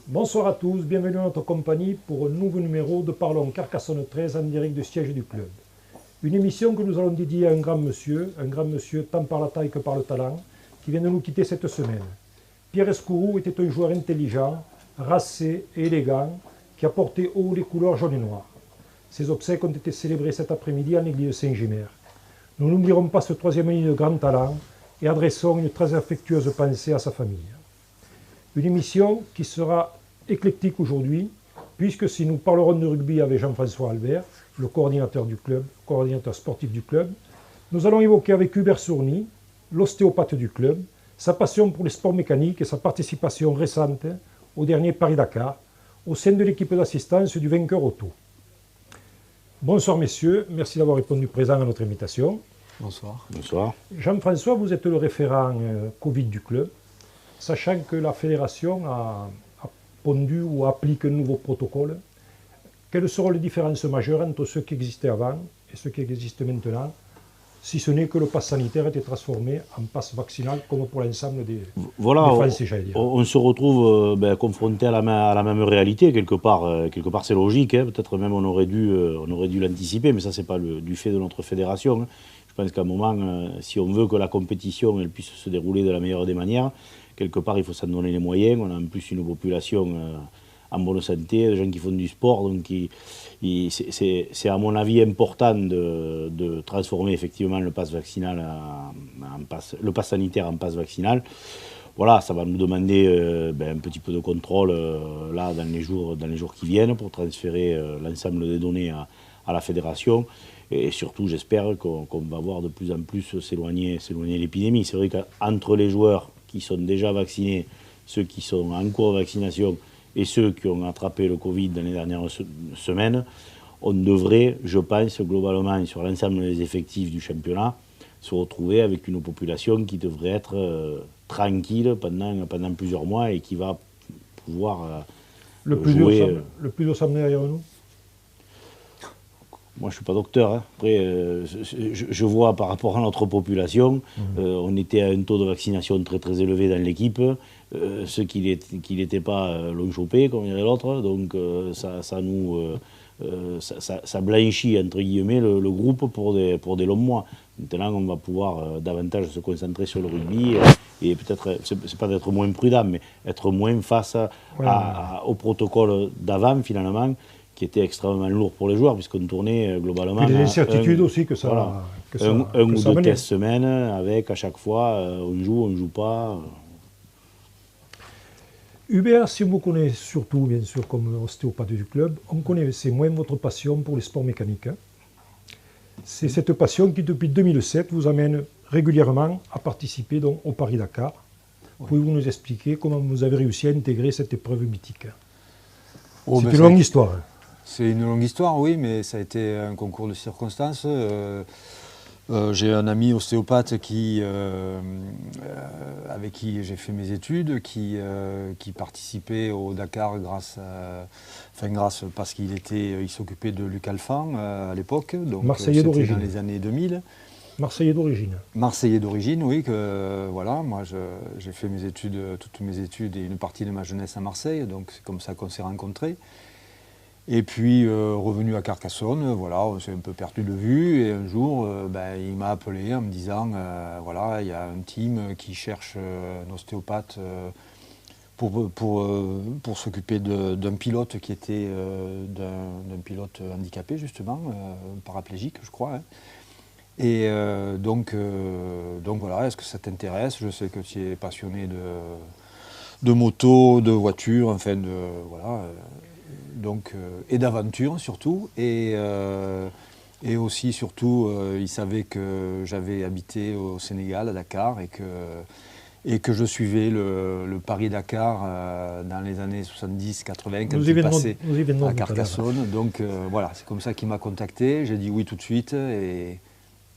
Bonsoir à tous, bienvenue à notre compagnie pour un nouveau numéro de Parlons Carcassonne 13 en direct du siège du club. Une émission que nous allons dédier à un grand monsieur tant par la taille que par le talent, qui vient de nous quitter cette semaine. Pierre Escourou était un joueur intelligent, racé et élégant, qui a porté haut les couleurs jaune et noir. Ses obsèques ont été célébrées cet après-midi en l'église Saint-Gémer. Nous n'oublierons pas ce troisième ligne de grand talent et adressons une très affectueuse pensée à sa famille. Une émission qui sera éclectique aujourd'hui, puisque si nous parlerons de rugby avec Jean-François Albert, le coordinateur du club, coordinateur sportif du club, nous allons évoquer avec Hubert Sourny, l'ostéopathe du club, sa passion pour les sports mécaniques et sa participation récente au dernier Paris-Dakar, au sein de l'équipe d'assistance du vainqueur auto. Bonsoir messieurs, merci d'avoir répondu présent à notre invitation. Bonsoir. Bonsoir. Jean-François, vous êtes le référent Covid du club, sachant que la fédération a pondu ou applique un nouveau protocole. Quelles seront les différences majeures entre ceux qui existaient avant et ceux qui existent maintenant, si ce n'est que le pass sanitaire a été transformé en pass vaccinal comme pour l'ensemble des Français, j'allais dire. On se retrouve confronté à la même réalité, quelque part c'est logique, hein. Peut-être même on aurait dû l'anticiper, mais ça c'est pas du fait de notre fédération, hein. Je pense qu'à un moment, si on veut que la compétition elle puisse se dérouler de la meilleure des manières, quelque part il faut s'en donner les moyens. On a en plus une population en bonne santé, des gens qui font du sport, donc c'est à mon avis important de transformer effectivement le pass vaccinal le pass sanitaire en pass vaccinal. Voilà, ça va nous demander un petit peu de contrôle là dans les jours qui viennent pour transférer l'ensemble des données à la fédération. Et surtout, j'espère qu'on va voir de plus en plus s'éloigner l'épidémie. C'est vrai qu'entre les joueurs qui sont déjà vaccinés, ceux qui sont en cours de vaccination et ceux qui ont attrapé le Covid dans les dernières semaines, on devrait, je pense, globalement, sur l'ensemble des effectifs du championnat, se retrouver avec une population qui devrait être tranquille pendant plusieurs mois et qui va pouvoir jouer... Le plus ensemble derrière nous. Moi, je ne suis pas docteur, hein. Après, je vois par rapport à notre population, on était à un taux de vaccination très très élevé dans l'équipe. Ceux qui n'étaient pas l'ont chopé, comme dirait l'autre. Donc ça blanchit, entre guillemets, le groupe pour des longs mois. Maintenant, on va pouvoir davantage se concentrer sur le rugby et peut-être, c'est pas d'être moins prudent, mais être moins face au protocole d'avant, finalement, qui était extrêmement lourd pour les joueurs, puisqu'on tournait globalement... Puis les incertitudes aussi que ça... Voilà, un ou deux tests semaine, avec à chaque fois, on joue pas... Hubert, si on vous connaît surtout, bien sûr, comme ostéopathe du club, on connaît moins votre passion pour les sports mécaniques. C'est cette passion qui, depuis 2007, vous amène régulièrement à participer donc, au Paris-Dakar. Pouvez-vous nous expliquer comment vous avez réussi à intégrer cette épreuve mythique? C'est une longue histoire. C'est une longue histoire, oui, mais ça a été un concours de circonstances. J'ai un ami ostéopathe avec qui j'ai fait mes études, qui participait au Dakar grâce parce qu'il s'occupait de Luc Alphand à l'époque. Marseillais d'origine. Dans les années 2000. Marseillais d'origine. Marseillais d'origine, oui. Voilà, moi j'ai fait toutes mes études et une partie de ma jeunesse à Marseille, donc c'est comme ça qu'on s'est rencontrés. Et puis, revenu à Carcassonne, voilà, on s'est un peu perdu de vue. Et un jour, il m'a appelé en me disant, voilà, il y a un team qui cherche un ostéopathe pour s'occuper d'un pilote qui était d'un pilote handicapé, justement, paraplégique, je crois. Hein. Et donc voilà, est-ce que ça t'intéresse? Je sais que tu es passionné de moto, de voiture, enfin, voilà... Donc, et d'aventure surtout, et aussi surtout il savait que j'avais habité au Sénégal, à Dakar, et que je suivais le Paris-Dakar dans les années 70-80 quand il passait à Carcassonne. Donc voilà, c'est comme ça qu'il m'a contacté, j'ai dit oui tout de suite et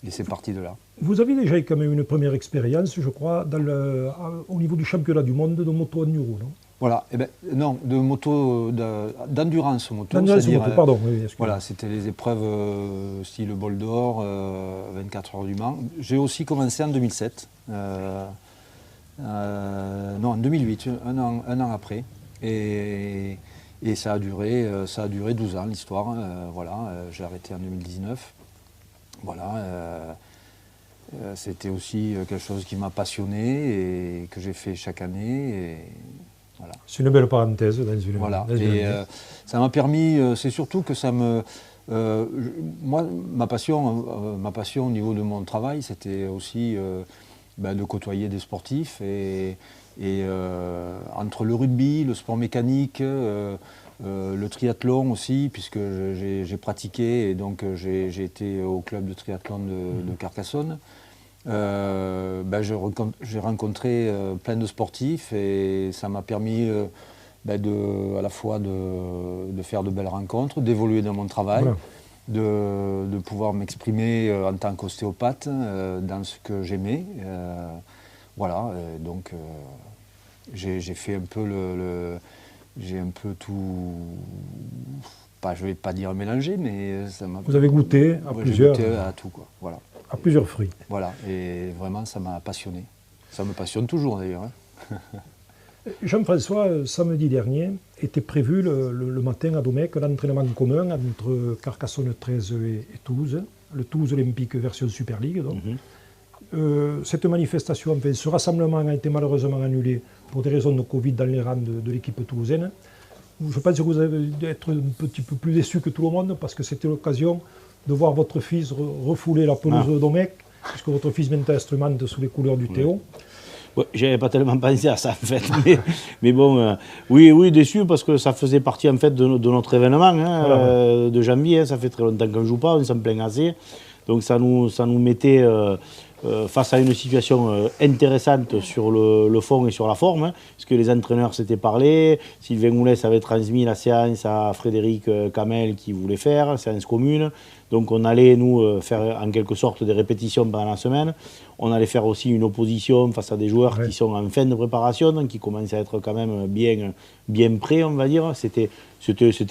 c'est parti de là. Vous avez déjà quand même une première expérience, je crois, au niveau du championnat du monde de moto enduro, non? Voilà, non, d'endurance moto. D'endurance moto, pardon. Oui, voilà, c'était les épreuves style Bol d'Or, 24 heures du Mans. J'ai aussi commencé en 2007, non, en 2008, un an après. Et ça a duré 12 ans l'histoire. Voilà, j'ai arrêté en 2019. Voilà. C'était aussi quelque chose qui m'a passionné et que j'ai fait chaque année. Voilà. C'est une belle parenthèse dans une voilà. Dans une ça m'a permis, c'est surtout que ça me... moi, ma passion au niveau de mon travail, c'était aussi de côtoyer des sportifs. Et entre le rugby, le sport mécanique, le triathlon aussi, puisque j'ai pratiqué et donc j'ai été au club de triathlon de Carcassonne. J'ai rencontré plein de sportifs et ça m'a permis à la fois de faire de belles rencontres, d'évoluer dans mon travail, voilà. de pouvoir m'exprimer en tant qu'ostéopathe dans ce que j'aimais. Voilà, donc j'ai fait un peu j'ai un peu tout, je ne vais pas dire mélanger, mais ça m'a... Vous avez goûté à plusieurs... J'ai goûté à tout, quoi. Voilà. À plusieurs fruits. Voilà, et vraiment ça m'a passionné. Ça me passionne toujours d'ailleurs. Hein. Jean-François, samedi dernier, était prévu le matin à Domecq l'entraînement commun entre Carcassonne 13 et Toulouse, le Toulouse Olympique version Super League. Donc. Cette manifestation, enfin, ce rassemblement a été malheureusement annulé pour des raisons de Covid dans les rangs de l'équipe toulousaine. Je pense que vous allez être un petit peu plus déçu que tout le monde parce que c'était l'occasion de voir votre fils refouler la pelouse de Domecq, puisque votre fils maintenant instrumente sous les couleurs du Théo. Ouais, j'avais pas tellement pensé à ça en fait, mais bon, oui, déçu parce que ça faisait partie en fait de notre événement hein, voilà. De janvier. Hein, ça fait très longtemps qu'on ne joue pas, on s'en plaint assez, donc ça nous mettait face à une situation intéressante sur le fond et sur la forme, hein, parce que les entraîneurs s'étaient parlé, Sylvain Houlès avait transmis la séance à Frédéric Camel qui voulait faire, séance commune, donc on allait nous faire en quelque sorte des répétitions pendant la semaine, on allait faire aussi une opposition face à des joueurs qui sont en fin de préparation, donc qui commencent à être quand même bien prêts on va dire, c'était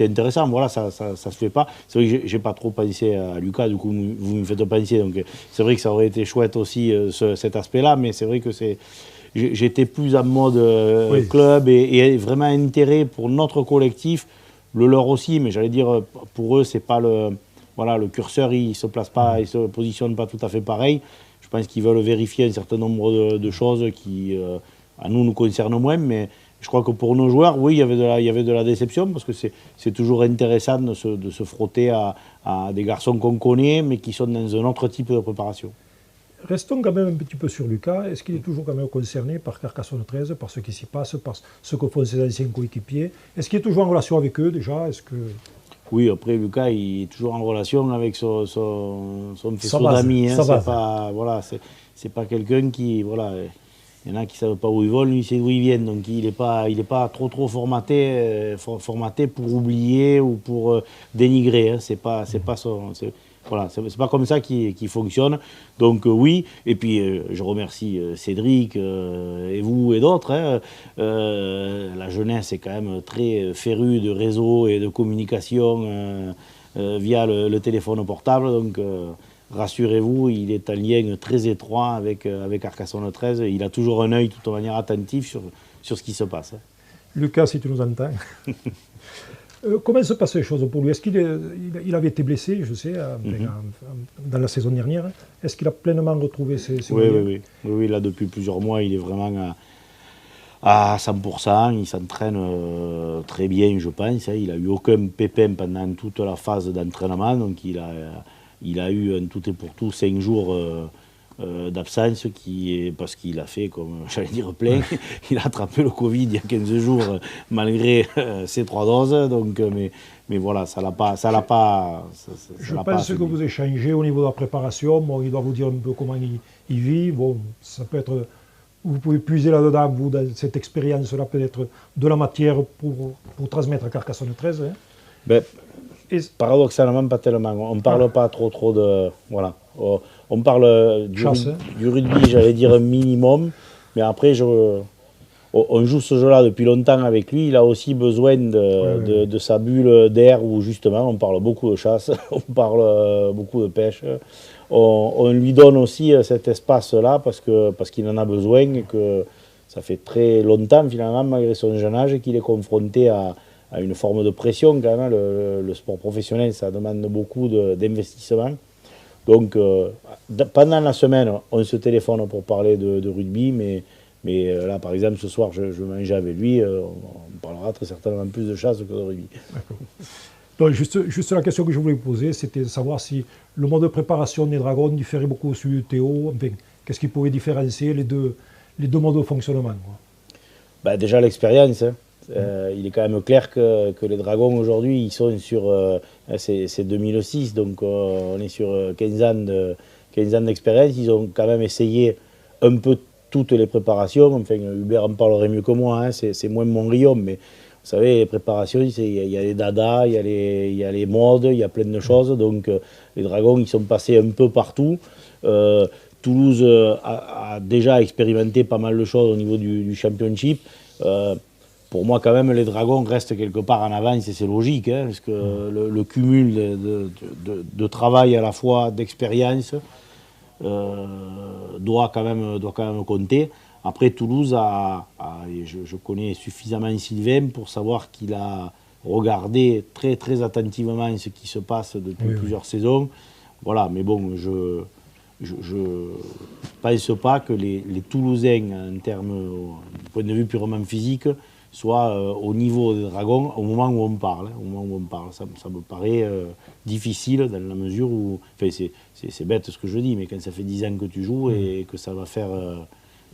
intéressant, voilà, ça se fait pas. C'est vrai que j'ai pas trop pensé à Lucas, du coup vous me faites penser, donc c'est vrai que ça aurait été chouette aussi cet aspect-là, mais c'est vrai que j'étais plus en mode club et vraiment intérêt pour notre collectif, le leur aussi, mais j'allais dire pour eux c'est pas le curseur, il se place pas, il se positionne pas tout à fait pareil. Je pense qu'ils veulent vérifier un certain nombre de choses qui à nous concernent moins, mais je crois que pour nos joueurs, oui, il y avait de la déception parce que c'est toujours intéressant de se frotter à des garçons qu'on connaît, mais qui sont dans un autre type de préparation. Restons quand même un petit peu sur Lucas. Est-ce qu'il est toujours quand même concerné par Carcassonne 13, par ce qui s'y passe, par ce que font ses anciens coéquipiers? Est-ce qu'il est toujours en relation avec eux déjà? Oui, après Lucas, il est toujours en relation avec son faisceau d'amis. Hein, c'est pas quelqu'un qui... Voilà, il y en a qui ne savent pas où ils vont, lui, il sait d'où ils viennent. Donc il n'est pas trop formaté pour oublier ou pour dénigrer. Hein. C'est pas son... Voilà, c'est pas comme ça qu'il fonctionne. Donc oui, et puis je remercie Cédric et vous et d'autres. Hein. La jeunesse est quand même très férue de réseaux et de communication via le téléphone portable. Donc rassurez-vous, il est en lien très étroit avec Carcassonne 13. Il a toujours un œil de toute manière attentif sur ce qui se passe. Hein. Lucas, si tu nous entends. Comment se passent les choses pour lui? Est-ce qu'il avait été blessé, je sais, dans la saison dernière? Est-ce qu'il a pleinement retrouvé ses moyens? Oui, là, depuis plusieurs mois, il est vraiment à 100%. Il s'entraîne très bien, je pense. Il n'a eu aucun pépin pendant toute la phase d'entraînement. Donc, il a eu en tout et pour tout 5 jours d'absence parce qu'il a fait, comme j'allais dire, plein. Il a attrapé le Covid il y a 15 jours malgré ses 3 doses. Donc, mais voilà, ça l'a pas. Je pense que vous échangez au niveau de la préparation. Bon, il doit vous dire un peu comment il vit. Bon, ça peut être. Vous pouvez puiser là-dedans, vous, dans cette expérience-là, peut-être de la matière pour transmettre à Carcassonne 13. Hein. Ben, paradoxalement, pas tellement. On ne parle pas trop de. Voilà. On parle du rugby, j'allais dire un minimum, mais après, on joue ce jeu-là depuis longtemps avec lui. Il a aussi besoin de sa bulle d'air où justement on parle beaucoup de chasse, on parle beaucoup de pêche. On lui donne aussi cet espace-là parce qu'il en a besoin et que ça fait très longtemps, finalement, malgré son jeune âge, qu'il est confronté à une forme de pression quand même. Le sport professionnel, ça demande beaucoup d'investissement. Donc, pendant la semaine, on se téléphone pour parler de rugby, mais là, par exemple, ce soir, je mangeais avec lui, on parlera très certainement plus de chasse que de rugby. Donc, juste la question que je voulais vous poser, c'était de savoir si le mode de préparation des Dragons différait beaucoup de celui de Théo. Enfin, qu'est-ce qui pouvait différencier les deux modes de fonctionnement, quoi. Ben, déjà l'expérience. Hein. Il est quand même clair que les Dragons aujourd'hui, ils sont sur. C'est 2006, donc on est sur 15 ans d'expérience. Ils ont quand même essayé un peu toutes les préparations. Enfin, Hubert en parlerait mieux que moi, hein. C'est moins mon rayon, mais vous savez, les préparations, il y a les dadas, il y a les modes, il y a plein de choses. Donc les Dragons, ils sont passés un peu partout. Toulouse a déjà expérimenté pas mal de choses au niveau du championship. Pour moi, quand même, les Dragons restent quelque part en avance et c'est logique, hein, parce que le cumul de travail à la fois, d'expérience, doit quand même compter. Après, Toulouse je connais suffisamment Sylvain pour savoir qu'il a regardé très très attentivement ce qui se passe depuis plusieurs saisons. Voilà, mais bon, je pense pas que les Toulousains, en termes, du point de vue purement physique, soient au niveau des Dragons au moment où on parle. Hein, au moment où on parle. Ça me paraît difficile dans la mesure où... Enfin, c'est bête ce que je dis, mais quand ça fait 10 ans que tu joues et que ça va faire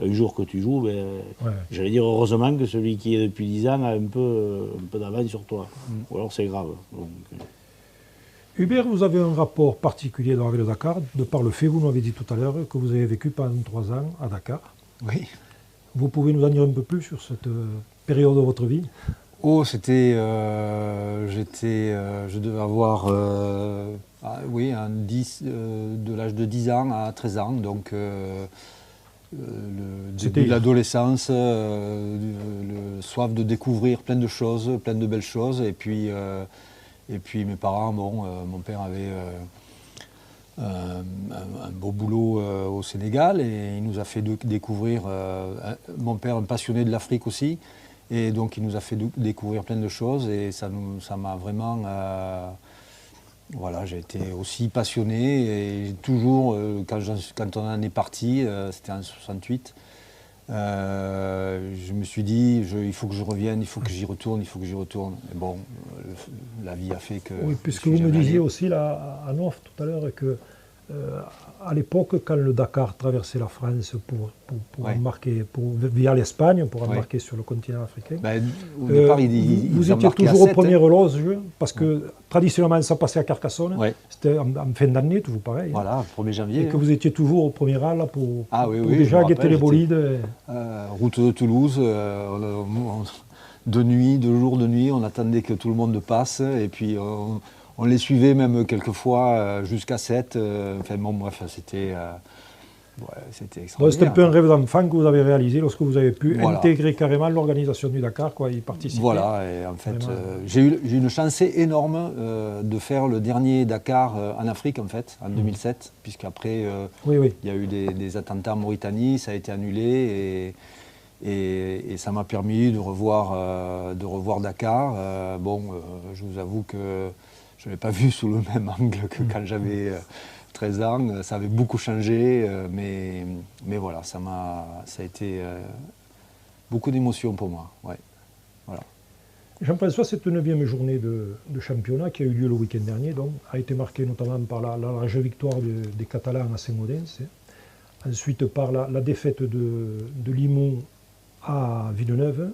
un jour que tu joues, ben, j'allais dire heureusement que celui qui est depuis 10 ans a un peu d'avance sur toi. Ou alors c'est grave. Donc, Hubert, vous avez un rapport particulier avec le Dakar, de par le fait, vous nous avez dit tout à l'heure, que vous avez vécu pendant 3 ans à Dakar. Oui. Vous pouvez nous en dire un peu plus sur cette période de votre vie? Oh, c'était... je devais avoir... de l'âge de 10 ans à 13 ans, donc... le début de l'adolescence, le soif de découvrir plein de choses, plein de belles choses, et puis mes parents, mon père avait un beau boulot au Sénégal et il nous a fait découvrir, mon père un passionné de l'Afrique aussi, et donc il nous a fait découvrir plein de choses et ça m'a vraiment... Voilà, j'ai été aussi passionné et toujours, quand on en est parti, c'était en 68, je me suis dit, il faut que je revienne, il faut que j'y retourne, il faut que j'y retourne. Et bon, la vie a fait que... Oui, puisque vous me disiez aussi là, à Off tout à l'heure que à l'époque, quand le Dakar traversait la France pour embarquer, via l'Espagne, pour embarquer sur le continent africain, au départ, vous étiez toujours au premier loge, parce que traditionnellement, ça passait à Carcassonne. C'était en fin d'année, toujours pareil. Voilà, 1er janvier. Et que vous étiez toujours au premier rang là, pour déjà guetter les bolides. Route de Toulouse, de nuit, de jour, de nuit, on attendait que tout le monde passe, et puis on les suivait même quelquefois jusqu'à 7. Enfin bon, bref, c'était extraordinaire. C'était un peu un rêve d'enfant que vous avez réalisé lorsque vous avez pu intégrer carrément l'organisation du Dakar, y participer. Voilà, et en fait, j'ai eu une chance énorme de faire le dernier Dakar en Afrique, en fait, en 2007, puisqu'après, il y a eu des attentats en Mauritanie, ça a été annulé, et ça m'a permis de revoir Dakar. Je vous avoue que je ne l'ai pas vu sous le même angle que quand j'avais 13 ans. Ça avait beaucoup changé, mais voilà, ça a été beaucoup d'émotions pour moi. Ouais. Voilà. Jean-François, cette 9e journée de championnat qui a eu lieu le week-end dernier, donc, a été marquée notamment par la large victoire des Catalans à Saint-Gaudens, ensuite par la défaite de Limoux à Villeneuve,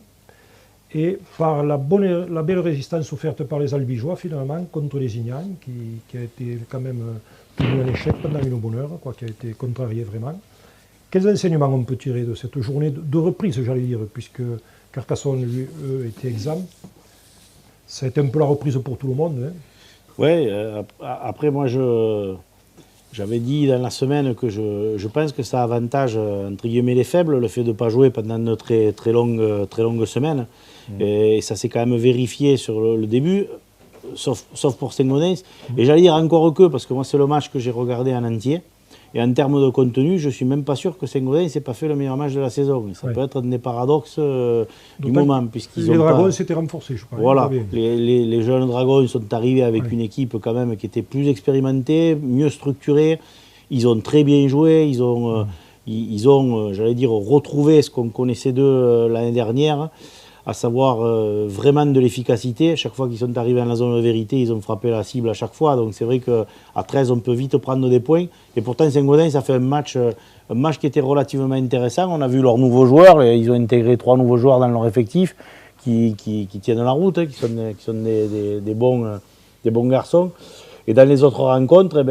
et par la belle résistance offerte par les Albigeois finalement contre les Ignans, qui a été quand même un échec pendant une bonne heure, qui a été contrarié vraiment. Quels enseignements on peut tirer de cette journée de reprise, j'allais dire, puisque Carcassonne, lui, eux, était exempt. Ça a été un peu la reprise pour tout le monde. Hein. Oui, après moi j'avais dit dans la semaine que je pense que ça avantage entre guillemets les faibles, le fait de ne pas jouer pendant de très longues semaines. Et ça s'est quand même vérifié sur le début, sauf pour Saint-Gaudens. Et j'allais dire encore que, parce que moi c'est le match que j'ai regardé en entier, Et en termes de contenu, je ne suis même pas sûr que Saint-Gaudens ne s'est pas fait le meilleur match de la saison. Ça peut être un des paradoxes du moment. Les Dragons s'étaient renforcés, je crois. Voilà, les jeunes Dragons sont arrivés avec une équipe quand même qui était plus expérimentée, mieux structurée. Ils ont très bien joué, ils ont j'allais dire, retrouvé ce qu'on connaissait d'eux l'année dernière, à savoir vraiment de l'efficacité. Chaque fois qu'ils sont arrivés dans la zone de vérité, ils ont frappé la cible à chaque fois. Donc c'est vrai qu'à 13, on peut vite prendre des points. Et pourtant, Saint-Gaudens, ça fait un match qui était relativement intéressant. On a vu leurs nouveaux joueurs, et ils ont intégré 3 nouveaux joueurs dans leur effectif qui tiennent la route, qui sont des bons garçons. Et dans les autres rencontres,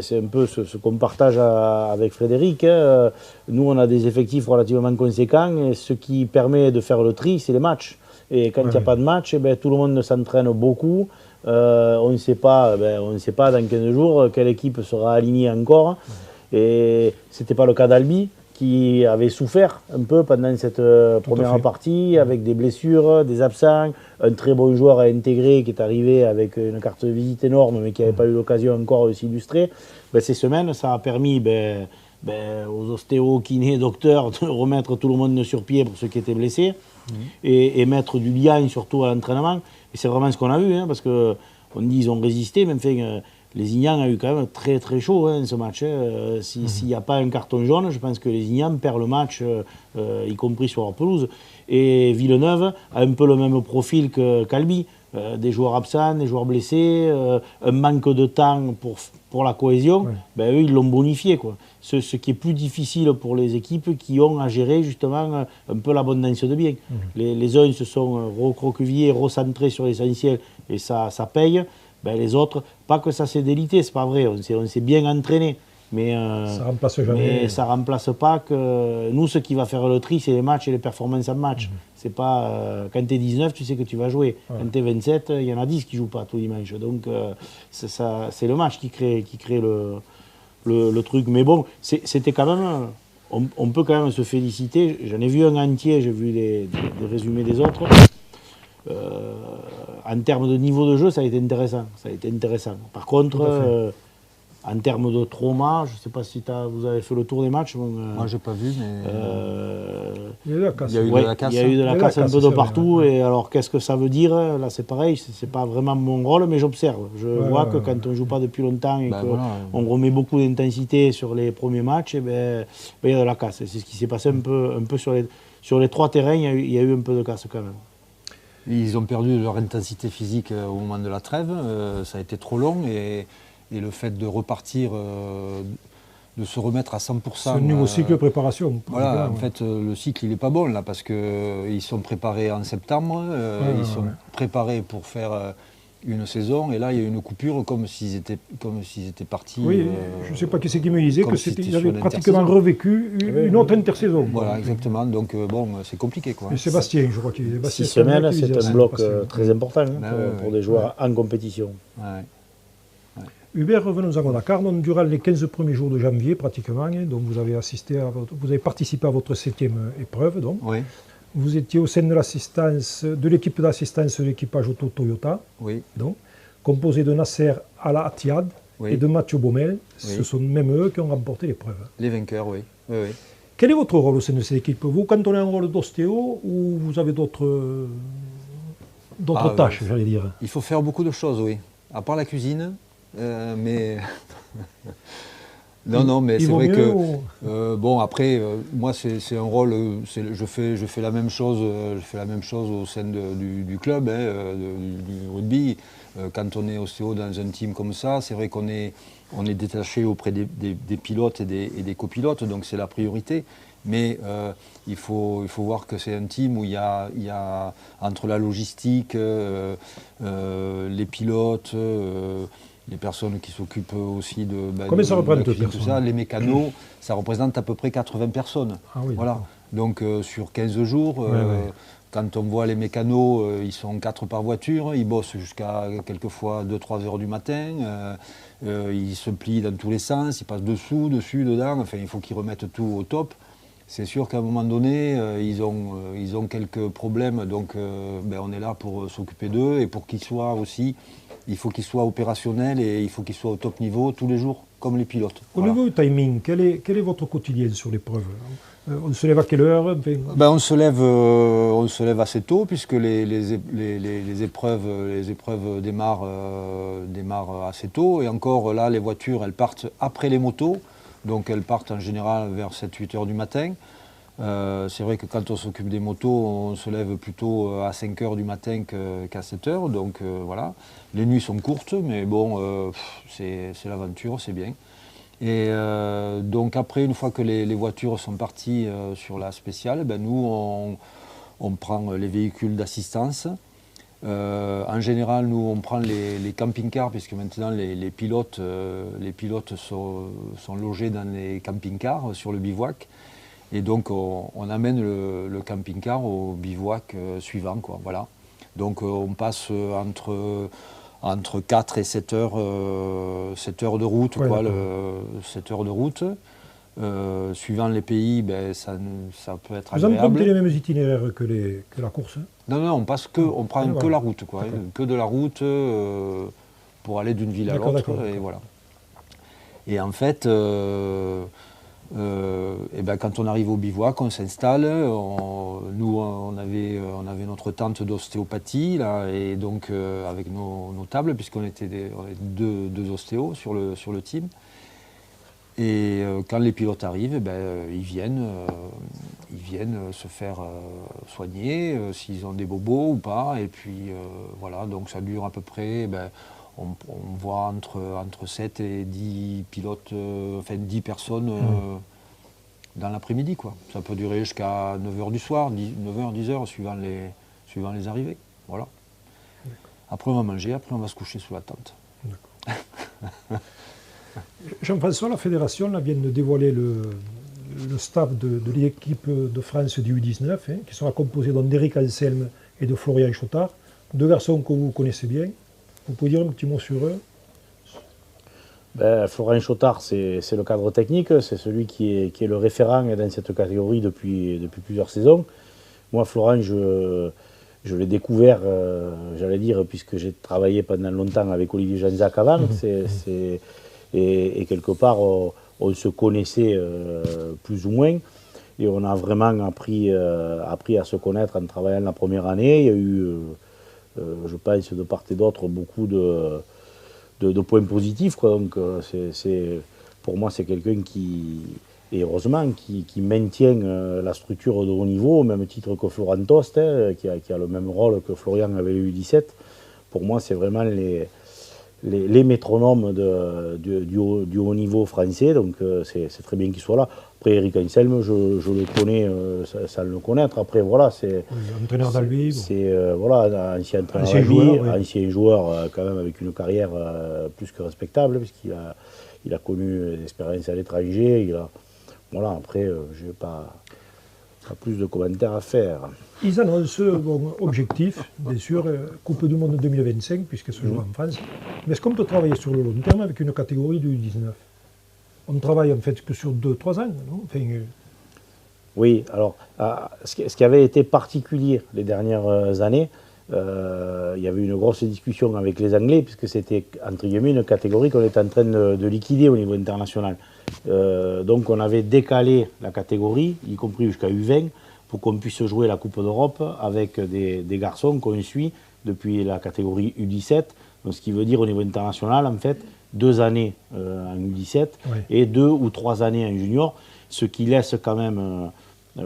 c'est un peu ce qu'on partage avec Frédéric. Nous, on a des effectifs relativement conséquents et ce qui permet de faire le tri, c'est les matchs. Et quand il n'y a pas de match, tout le monde s'entraîne beaucoup. On ne sait pas dans 15 jours quelle équipe sera alignée encore. Et ce n'était pas le cas d'Albi, qui avait souffert un peu pendant cette première partie, avec des blessures, des absents, un très bon joueur à intégrer qui est arrivé avec une carte de visite énorme, mais qui n'avait pas eu l'occasion encore de s'illustrer. Ces semaines, ça a permis aux ostéos, kinés, docteurs de remettre tout le monde sur pied pour ceux qui étaient blessés et mettre du lien surtout à l'entraînement. Et c'est vraiment ce qu'on a vu, parce qu'on dit qu'ils ont résisté, mais enfin, les Ignans ont eu quand même très très chaud ce match. S'il n'y a pas un carton jaune, je pense que les Ignans perdent le match, y compris sur leur pelouse. Et Villeneuve a un peu le même profil qu'Albi. Des joueurs absents, des joueurs blessés, un manque de temps pour la cohésion. Eux, ils l'ont bonifié, quoi. Ce qui est plus difficile pour les équipes qui ont à gérer justement un peu l'abondance de biens. Les uns se sont recroquevillés, recentrés sur l'essentiel et ça paye. Les autres, pas que ça s'est délité, c'est pas vrai, on s'est bien entraîné, mais ça remplace jamais. Mais ça remplace pas que nous, ce qui va faire le tri, c'est les matchs et les performances en match. C'est pas quand tu es 19, tu sais que tu vas jouer. Quand tu es 27, il y en a 10 qui jouent pas tous les dimanches. Donc c'est le match qui crée le truc. Mais bon, c'était quand même. On peut quand même se féliciter. J'en ai vu un entier, j'ai vu les résumés des autres. En termes de niveau de jeu, ça a été intéressant. Par contre, en termes de trauma, je ne sais pas si vous avez fait le tour des matchs. Moi, je n'ai pas vu, mais il y a eu de la casse. Il y a eu de la casse un peu de partout. Et alors, qu'est-ce que ça veut dire? Là, c'est pareil, ce n'est pas vraiment mon rôle, mais j'observe. Je vois que quand on ne joue pas depuis longtemps et qu'on remet beaucoup d'intensité sur les premiers matchs, il y a de la casse. C'est ce qui s'est passé un peu sur les 3 terrains, il y a eu un peu de casse quand même. Ils ont perdu leur intensité physique au moment de la trêve, ça a été trop long et le fait de repartir, de se remettre à 100%. C'est un nouveau cycle de préparation. Voilà, en fait, le cycle il n'est pas bon là parce qu'ils sont préparés en septembre, ils sont préparés pour faire une saison et là il y a une coupure comme s'ils étaient partis. Oui, je ne sais pas qui c'est qui me disait qu'ils avaient pratiquement revécu une autre intersaison. Voilà, exactement. Donc c'est compliqué quoi. Et Sébastien, je crois qu'il est. 6 semaines, c'est un bloc très important pour des joueurs en compétition. Hubert, revenons-en à Dakar. Donc, durant les 15 premiers jours de janvier, pratiquement, donc vous avez participé à votre 7e épreuve. Donc. Oui. Vous étiez au sein de l'équipe d'assistance de l'équipage Auto Toyota, donc, composé de Nasser Al Attiyad et de Mathieu Baumel. Ce sont même eux qui ont remporté l'épreuve. Les vainqueurs, oui. Quel est votre rôle au sein de cette équipe? Vous, quand on a un rôle d'ostéo, ou vous avez d'autres tâches, j'allais dire? Il faut faire beaucoup de choses, oui. À part la cuisine, mais... Non, mais c'est vrai que moi c'est un rôle, je fais la même chose, au sein du club, du rugby. Quand on est ostéo dans un team comme ça, c'est vrai qu'on est détaché auprès des pilotes et des copilotes, donc c'est la priorité. Mais il faut voir que c'est un team où il y a entre la logistique, les pilotes. Les personnes qui s'occupent aussi de... Combien ça représente de personnes? Tout ça, les mécanos, ça représente à peu près 80 personnes. Ah oui, voilà. Donc sur 15 jours, quand on voit les mécanos, ils sont 4 par voiture, ils bossent jusqu'à quelquefois 2-3 heures du matin, ils se plient dans tous les sens, ils passent dessous, dessus, dedans, enfin il faut qu'ils remettent tout au top. c'est sûr qu'à un moment donné, ils ont quelques problèmes, donc on est là pour s'occuper d'eux et pour qu'ils soient aussi, il faut qu'ils soient opérationnels et il faut qu'ils soient au top niveau tous les jours, comme les pilotes. Au niveau du timing, quel est votre quotidien sur l'épreuve? On se lève à quelle heure? On se lève assez tôt puisque les épreuves démarrent assez tôt. Et encore là, les voitures, elles partent après les motos. Donc elles partent en général vers 7-8 heures du matin. C'est vrai que quand on s'occupe des motos, on se lève plutôt à 5 heures du matin qu'à 7 heures. Donc voilà. Les nuits sont courtes, mais bon, c'est l'aventure, c'est bien. Et donc après, une fois que les voitures sont parties sur la spéciale, nous, on prend les véhicules d'assistance. En général, nous, on prend les camping-cars, puisque maintenant, les pilotes sont logés dans les camping-cars sur le bivouac. Et donc, on amène le camping-car au bivouac suivant, quoi, voilà. Donc, on passe entre 4 et 7 heures de route, ouais, quoi, 7 heures de route. Suivant les pays, ça peut être agréable. Vous empruntez les mêmes itinéraires que la course? Non, on prend que la route, quoi, que de la route pour aller d'une ville à l'autre, et voilà. Et en fait, quand on arrive au bivouac, on s'installe. Nous, on avait notre tente d'ostéopathie, là, et donc avec nos tables, puisqu'on était deux ostéos sur le team. Et quand les pilotes arrivent, ils viennent se faire soigner, s'ils ont des bobos ou pas. Et puis voilà, donc ça dure à peu près, on voit entre 7 et 10 pilotes, 10 personnes dans l'après-midi, quoi. Ça peut durer jusqu'à 9h du soir, 9h, 10h, suivant les arrivées. Voilà. Après on va manger, après on va se coucher sous la tente. D'accord. Jean-François, la fédération vient de dévoiler le staff de l'équipe de France du U19, qui sera composé d'Éric Anselme et de Florian Chotard, deux garçons que vous connaissez bien. Vous pouvez dire un petit mot sur eux? Florian Chotard, c'est le cadre technique, c'est celui qui est le référent dans cette catégorie depuis plusieurs saisons. Moi, Florian, je l'ai découvert, j'allais dire, puisque j'ai travaillé pendant longtemps avec Olivier Janzac avant. Et quelque part, on se connaissait plus ou moins. Et on a vraiment appris à se connaître en travaillant la première année. Il y a eu, je pense, de part et d'autre, beaucoup de points positifs, quoi. Donc, pour moi, c'est quelqu'un qui, et heureusement, qui maintient la structure de haut niveau, au même titre que Florent Tost, qui a le même rôle que Florian avait le U17. Pour moi, c'est vraiment les métronomes du haut niveau français, donc c'est très bien qu'il soit là. Après, Éric Anselme, je le connais sans le connaître. Après, voilà, c'est entraîneur d'Albi. C'est voilà, ancien entraîneur d'Albi, ancien joueur quand même avec une carrière plus que respectable, puisqu'il a connu des expériences à l'étranger. Voilà, après, je n'ai pas plus de commentaires à faire. Ils annoncent objectif, bien sûr, Coupe du Monde 2025, puisque se joue en France. Mais est-ce qu'on peut travailler sur le long terme avec une catégorie du U19? On ne travaille en fait que sur 2-3 ans, non? Oui, alors, ce qui avait été particulier les dernières années, il y avait une grosse discussion avec les Anglais, puisque c'était, entre guillemets, une catégorie qu'on était en train de liquider au niveau international. Donc on avait décalé la catégorie, y compris jusqu'à U20, pour qu'on puisse jouer la Coupe d'Europe avec des garçons qu'on suit depuis la catégorie U17. Donc, ce qui veut dire au niveau international, en fait, 2 années en U17 et 2 ou 3 années en junior, ce qui laisse quand même,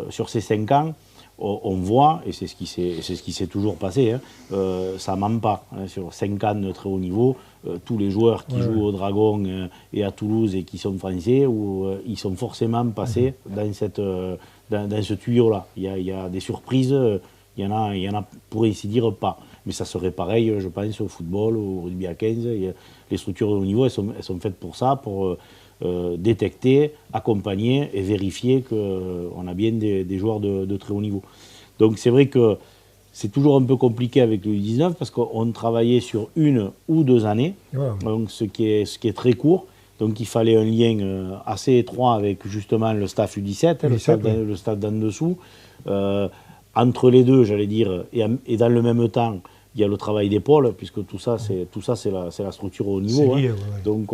sur ces 5 ans, on voit, et c'est ce qui s'est toujours passé, ça ne ment pas. Sur 5 ans de très haut niveau, tous les joueurs qui jouent au Dragon et à Toulouse et qui sont français, ils sont forcément passés dans ce tuyau-là. Il y a des surprises, il y en a pour ainsi dire pas. Mais ça serait pareil, je pense, au football, au rugby à 15. Les structures de haut niveau, elles sont faites pour ça, pour détecter, accompagner et vérifier qu'on a bien des joueurs de très haut niveau. Donc c'est vrai que c'est toujours un peu compliqué avec le U19 parce qu'on travaillait sur 1 ou 2 années, donc ce qui est très court. Donc il fallait un lien assez étroit avec justement le staff U17, le staff d'en dessous. Entre les deux, j'allais dire, et dans le même temps, il y a le travail d'épaule, puisque tout ça, c'est la structure au niveau. Lié, Donc,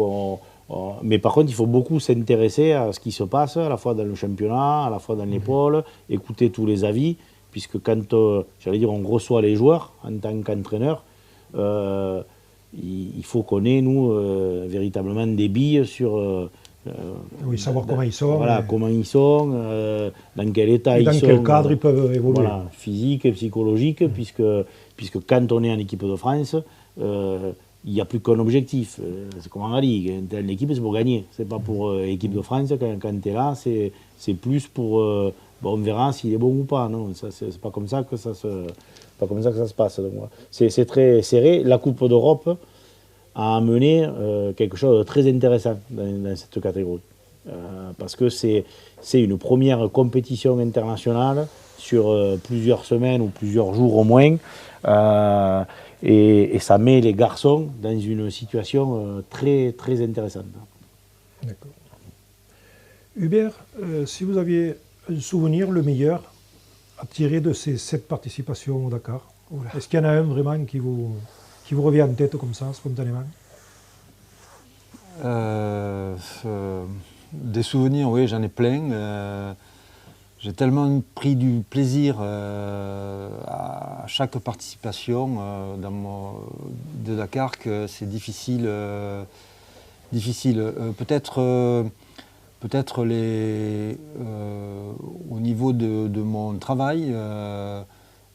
mais par contre, il faut beaucoup s'intéresser à ce qui se passe, à la fois dans le championnat, à la fois dans l'épaule, écouter tous les avis, puisque quand, j'allais dire, on reçoit les joueurs en tant qu'entraîneur, il faut qu'on ait, nous, véritablement des billes sur... oui, savoir comment ils sont. Voilà, comment ils sont, dans quel état ils sont. Dans quel cadre ils peuvent évoluer. Voilà, physique et psychologique, puisque quand on est en équipe de France, il n'y a plus qu'un objectif. C'est comme en rallye, l'équipe c'est pour gagner. C'est pas pour l'équipe de France, quand tu es là, c'est plus pour... bon, on verra s'il est bon ou pas. Non, c'est pas comme ça que ça se passe. Donc, voilà. C'est très serré. La Coupe d'Europe a amené quelque chose de très intéressant dans cette catégorie. Parce que c'est une première compétition internationale sur plusieurs semaines ou plusieurs jours au moins. Et ça met les garçons dans une situation très, très intéressante. D'accord. Hubert, si vous aviez un souvenir, le meilleur, à tirer de ces 7 participations au Dakar, est-ce qu'il y en a un vraiment qui vous revient en tête comme ça, spontanément? Des souvenirs, oui, j'en ai plein. J'ai tellement pris du plaisir à chaque participation de Dakar que c'est difficile. Peut-être au niveau de mon travail,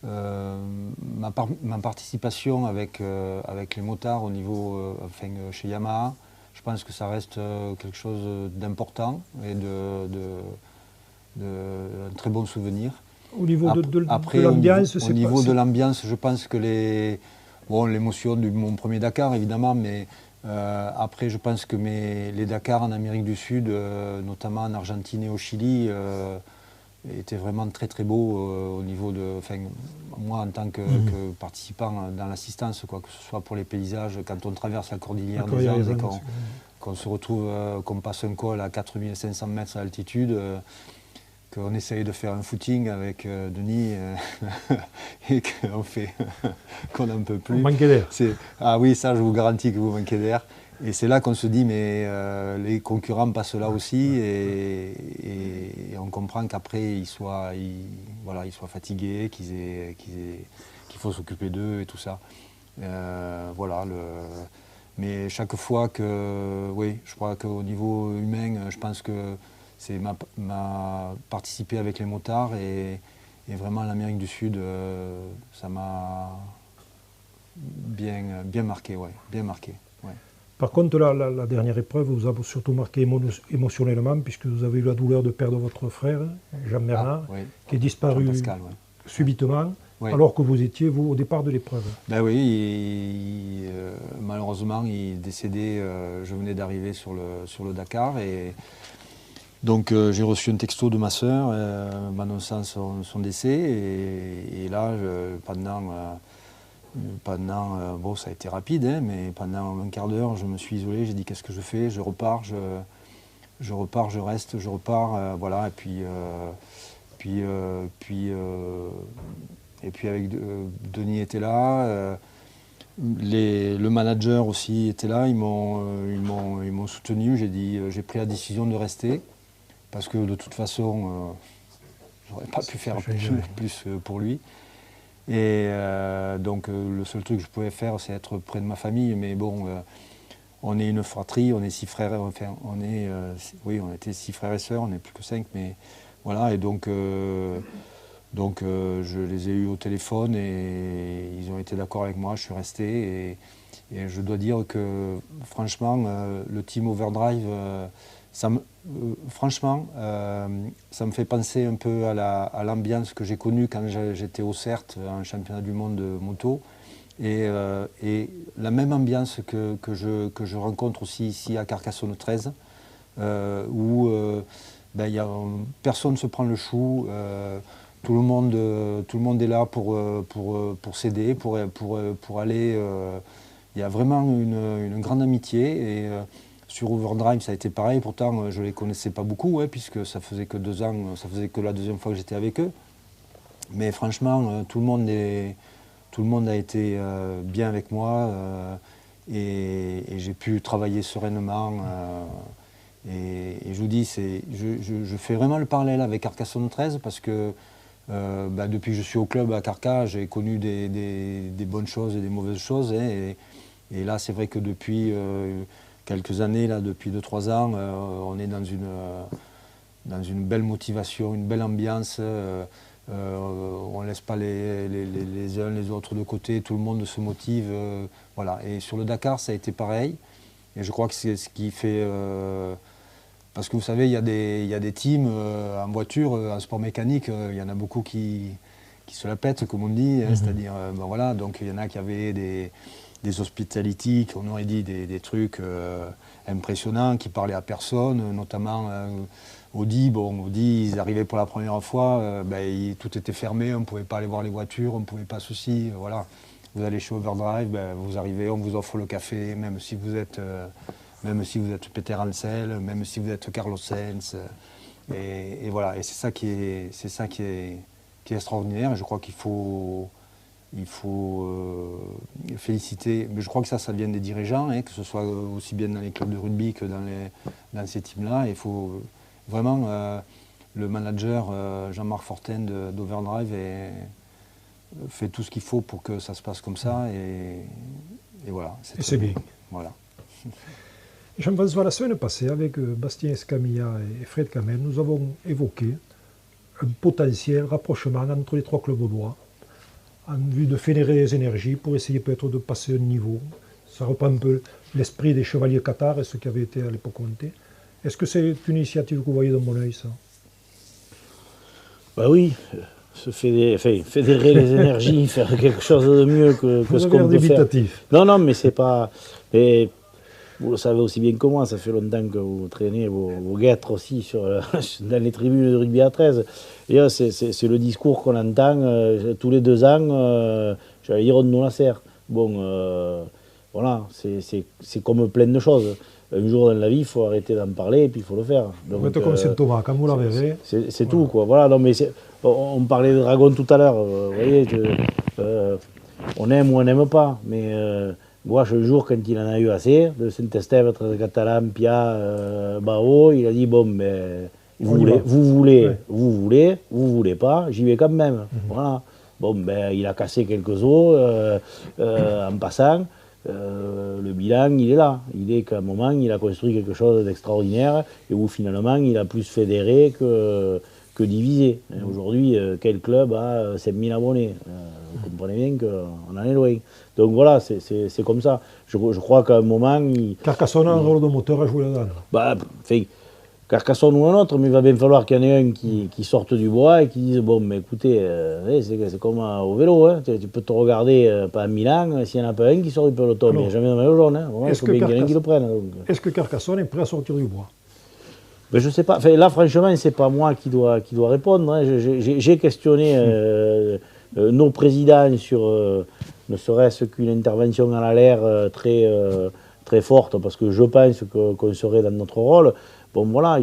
ma participation avec les motards au niveau, chez Yamaha, je pense que ça reste quelque chose d'important et un très bon souvenir. Au niveau de l'ambiance, au niveau de l'ambiance, je pense que l'émotion de mon premier Dakar, évidemment, mais après, je pense que les Dakars en Amérique du Sud, notamment en Argentine et au Chili, étaient vraiment très très beaux au niveau de... moi, en tant que participant dans l'assistance, que ce soit pour les paysages, quand on traverse la cordillère des Andes et qu'on se retrouve, qu'on passe un col à 4500 mètres d'altitude, qu'on essaye de faire un footing avec Denis et qu'on n'en peut plus. Vous manquez d'air. Ah oui, ça je vous garantis que vous manquez d'air. Et c'est là qu'on se dit, mais les concurrents passent là aussi et on comprend qu'après ils soient fatigués, qu'il faut s'occuper d'eux et tout ça. Mais chaque fois oui, je crois qu'au niveau humain, je pense que c'est participer avec les motards et vraiment l'Amérique du Sud, ça m'a bien marqué, ouais, bien marqué. Ouais. Par contre, la dernière épreuve vous a surtout marqué émotionnellement, puisque vous avez eu la douleur de perdre votre frère, Jean-Bernard, qui est disparu subitement, alors que vous étiez, vous, au départ de l'épreuve. Ben oui, malheureusement, il est décédé, je venais d'arriver sur le Dakar, et donc j'ai reçu un texto de ma sœur m'annonçant son décès, et là, pendant bon, ça a été rapide, hein, mais pendant un quart d'heure, je me suis isolé, j'ai dit qu'est-ce que je fais, je repars, je reste, je repars, voilà, et puis avec Denis était là, le manager aussi était là, ils m'ont soutenu, j'ai pris la décision de rester, parce que de toute façon, j'aurais pas pu faire plus pour lui. Et donc le seul truc que je pouvais faire, c'est être près de ma famille, mais bon, on est une fratrie, on est 6 frères, enfin on était 6 frères et sœurs, on n'est plus que 5, mais voilà, et donc je les ai eus au téléphone et ils ont été d'accord avec moi, je suis resté, et je dois dire que franchement, le team Overdrive, franchement, ça me fait penser un peu à l'ambiance que j'ai connue quand j'étais au CERT, en championnat du monde de moto, et la même ambiance que je rencontre aussi ici à Carcassonne 13, où personne ne se prend le chou, tout le monde est là pour s'aider, pour aller... il y a vraiment une grande amitié, et sur Overdrive, ça a été pareil. Pourtant, je ne les connaissais pas beaucoup, puisque ça faisait que 2 ans, ça faisait que la deuxième fois que j'étais avec eux. Mais franchement, tout le monde a été bien avec moi et j'ai pu travailler sereinement. Et je vous dis, je fais vraiment le parallèle avec Carcassonne 13 parce que depuis que je suis au club à Carca, j'ai connu des bonnes choses et des mauvaises choses. Et là, c'est vrai que depuis quelques années, là, depuis 2-3 ans, on est dans une belle motivation, une belle ambiance. On ne laisse pas les uns les autres de côté, tout le monde se motive. Voilà. Et sur le Dakar, ça a été pareil. Et je crois que c'est ce qui fait... parce que vous savez, il y a des teams en voiture, en sport mécanique, il y en a beaucoup qui se la pètent, comme on dit. C'est-à-dire, voilà, donc il y en a qui avaient des hospitalities, qui on aurait dit des trucs impressionnants, qui parlaient à personne, notamment... Audi, ils arrivaient pour la première fois, tout était fermé, on ne pouvait pas aller voir les voitures, on ne pouvait pas ceci, voilà. Vous allez chez Overdrive, vous arrivez, on vous offre le café, même si vous êtes Peter Hansel, même si vous êtes Carlos Sainz, et voilà. Et c'est ça qui est extraordinaire. Et je crois qu'il faut féliciter. Mais je crois que ça vient des dirigeants, que ce soit aussi bien dans les clubs de rugby que dans ces teams-là. Il faut vraiment, le manager Jean-Marc Fortin d'Overdrive fait tout ce qu'il faut pour que ça se passe comme ça. Et voilà. Et c'est bien. Voilà. Jean-François, la semaine passée, avec Bastien Escamilla et Fred Kamel, nous avons évoqué un potentiel rapprochement entre les 3 clubs vaudois, en vue de fédérer les énergies pour essayer peut-être de passer un niveau. Ça reprend un peu l'esprit des Chevaliers Qatar et ce qui avait été à l'époque monté. Est-ce que c'est une initiative que vous voyez d'un bon oeil, ça? Oui, fédérer les énergies, faire quelque chose de mieux que ce qu'on peut faire. Non, mais c'est pas... Et vous le savez aussi bien que moi, ça fait longtemps que vous traînez vos guêtres aussi dans les tribunes de rugby à 13. Et c'est le discours qu'on entend tous les 2 ans, j'allais dire on nous la sert. Voilà, c'est comme plein de choses. Un jour dans la vie, il faut arrêter d'en parler et puis il faut le faire. Donc, comme Saint Thomas, quand vous la verrez. C'est tout, quoi. Voilà, non, mais on parlait de Dragon tout à l'heure. Vous voyez, on aime ou on n'aime pas. Mais Gouache, le jour, quand il en a eu assez, de Saint-Estève, de Catalan, Pia, Bao, il a dit bon, vous voulez pas, j'y vais quand même. Voilà. Bon, il a cassé quelques os en passant. Le bilan, il est là. Il est qu'à un moment, il a construit quelque chose d'extraordinaire et où finalement, il a plus fédéré que divisé. Aujourd'hui, quel club a 5000 abonnés vous comprenez bien qu'on en est loin. Donc voilà, c'est comme ça. Je crois qu'à un moment... Carcassonne a un rôle de moteur à jouer là-dedans. Carcassonne ou un autre, mais il va bien falloir qu'il y en ait un qui sorte du bois et qui dise bon, mais écoutez, c'est comme au vélo, hein. Tu peux te regarder pas à Milan, s'il n'y en a pas un qui sort du peloton, il n'y a jamais de maillot jaune. Hein. Il faut bien qu'il y en ait un qui le prenne. Est-ce que Carcassonne est prêt à sortir du bois? Je ne sais pas. Là, franchement, ce n'est pas moi qui dois répondre. Hein. J'ai questionné nos présidents sur ne serait-ce qu'une intervention à l'air très forte, parce que je pense qu'on serait dans notre rôle. Bon, voilà,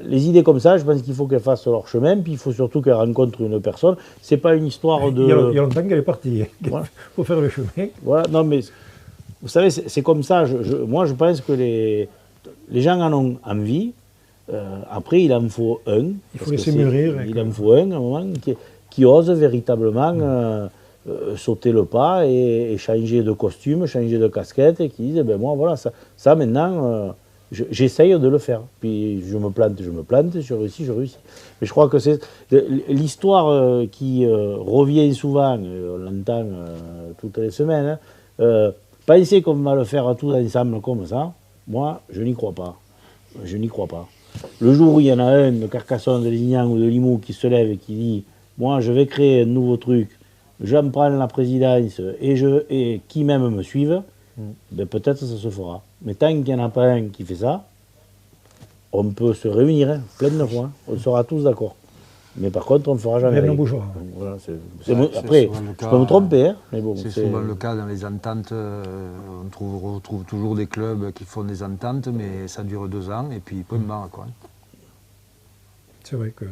les idées comme ça, je pense qu'il faut qu'elles fassent leur chemin, puis il faut surtout qu'elles rencontrent une personne. C'est pas une histoire de... Il y a longtemps qu'elle est partie, voilà. Faut faire le chemin. Voilà, non mais, vous savez, c'est comme ça. Moi, je pense que les gens en ont envie. Après, il en faut un. Il faut laisser mûrir. Il en faut un, à un moment, qui ose véritablement sauter le pas et changer de costume, changer de casquette, et qui dise, moi, voilà, ça maintenant... J'essaye de le faire, puis je me plante, je réussis. Mais je crois que c'est l'histoire qui revient souvent, on l'entend toutes les semaines, penser qu'on va le faire tous ensemble comme ça, moi, je n'y crois pas. Le jour où il y en a un de Carcassonne, de Lézignan ou de Limoux qui se lève et qui dit « Moi, je vais créer un nouveau truc, j'en prends la présidence et qui même me suive », peut-être ça se fera. Mais tant qu'il n'y en a pas un qui fait ça, on peut se réunir plein de fois, on sera tous d'accord. Mais par contre, on ne le fera jamais. Rien ne bougera. Voilà. Voilà, après, je peux me tromper, hein, mais bon. C'est souvent le cas dans les ententes. On retrouve toujours des clubs qui font des ententes, mais ça dure 2 ans, et puis point barre, quoi. C'est vrai que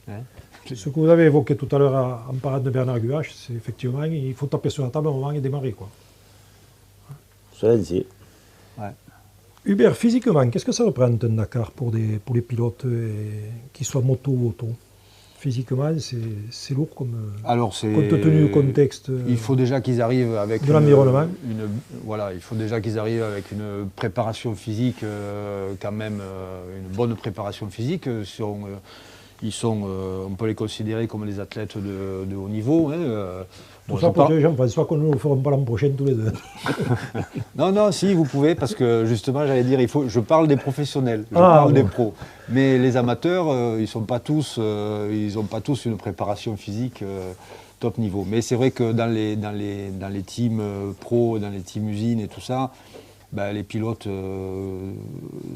Hein. ce que vous avez évoqué tout à l'heure en parlant de Bernard Guache, c'est effectivement, il faut taper sur la table un moment et démarrer, quoi. Se lancer. Ouais. Hubert, physiquement, qu'est-ce que ça représente un Dakar pour les pilotes, qu'ils soient moto ou auto? Physiquement, c'est lourd comme, Alors, compte tenu du contexte il faut déjà qu'ils arrivent avec de l'environnement. Voilà, il faut déjà qu'ils arrivent avec une préparation physique, quand même, une bonne préparation physique. On peut les considérer comme des athlètes de haut niveau. Hein. Tout ça pour dire, Jean-François, qu'on ne le fera pas l'an prochain tous les deux. Non, si, vous pouvez, parce que justement, j'allais dire, je parle des professionnels, je parle des pros. Mais les amateurs, ils n'ont pas tous une préparation physique top niveau. Mais c'est vrai que dans les teams pros, dans les teams usines et tout ça, ben, les pilotes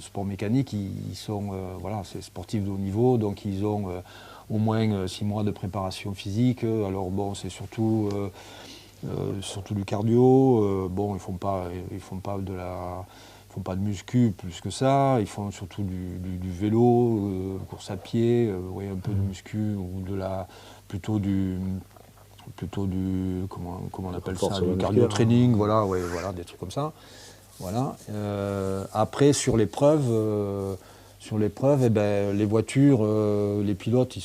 sport mécanique, ils sont, voilà, c'est sportifs de haut niveau, donc ils ont au moins 6 mois de préparation physique. Alors bon, c'est surtout du cardio. Bon, ils font pas de muscu plus que ça. Ils font surtout du vélo, course à pied, ouais, un peu de muscu ou plutôt du comment on appelle ça, du cardio training, voilà, ouais, voilà, des trucs comme ça. Voilà. Après, sur l'épreuve, eh ben, les voitures, les pilotes, les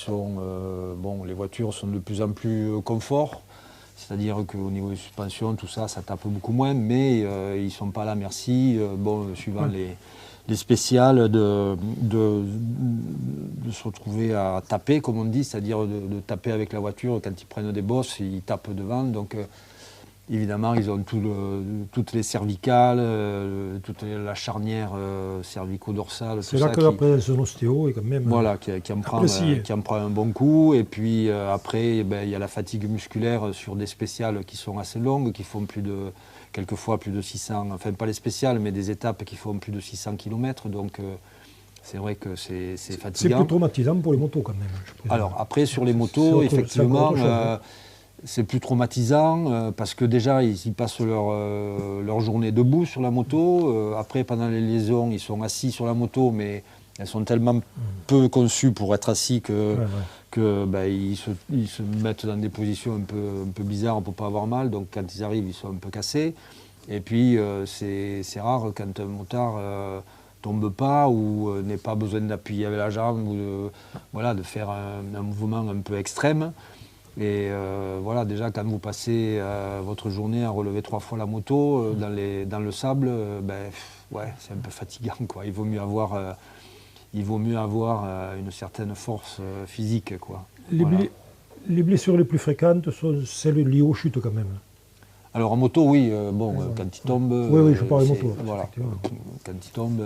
voitures sont de plus en plus confort. C'est-à-dire qu'au niveau des suspensions, tout ça, ça tape beaucoup moins, mais ils ne sont pas à la merci, suivant les spéciales, de se retrouver à taper, comme on dit, c'est-à-dire de taper avec la voiture. Quand ils prennent des bosses, ils tapent devant. Donc, évidemment, ils ont toutes les cervicales, toute la charnière cervico-dorsale. C'est là que la présence de l'ostéo est quand même voilà, qui en prend un bon coup. Et puis après, il y a la fatigue musculaire sur des spéciales qui sont assez longues, qui font quelquefois plus de 600, enfin pas les spéciales, mais des étapes qui font plus de 600 km. Donc c'est vrai que c'est fatigant. C'est plus traumatisant pour les motos quand même. Alors après, sur les motos, effectivement, c'est plus traumatisant parce que déjà, ils passent leur journée debout sur la moto. Après, pendant les liaisons, ils sont assis sur la moto, mais elles sont tellement peu conçues pour être assis qu'ils se mettent dans des positions un peu bizarres pour ne pas avoir mal. Donc quand ils arrivent, ils sont un peu cassés. Et puis, c'est rare quand un motard tombe pas ou n'ait pas besoin d'appuyer avec la jambe ou de faire un mouvement un peu extrême. Et voilà, déjà quand vous passez votre journée à relever 3 fois la moto dans le sable, c'est un peu fatigant, quoi. Il vaut mieux avoir une certaine force physique, quoi. Les blessures les plus fréquentes sont celles liées aux chutes quand même. Alors en moto, oui, quand il tombe... oui, je parle de moto. Voilà, quand il tombe,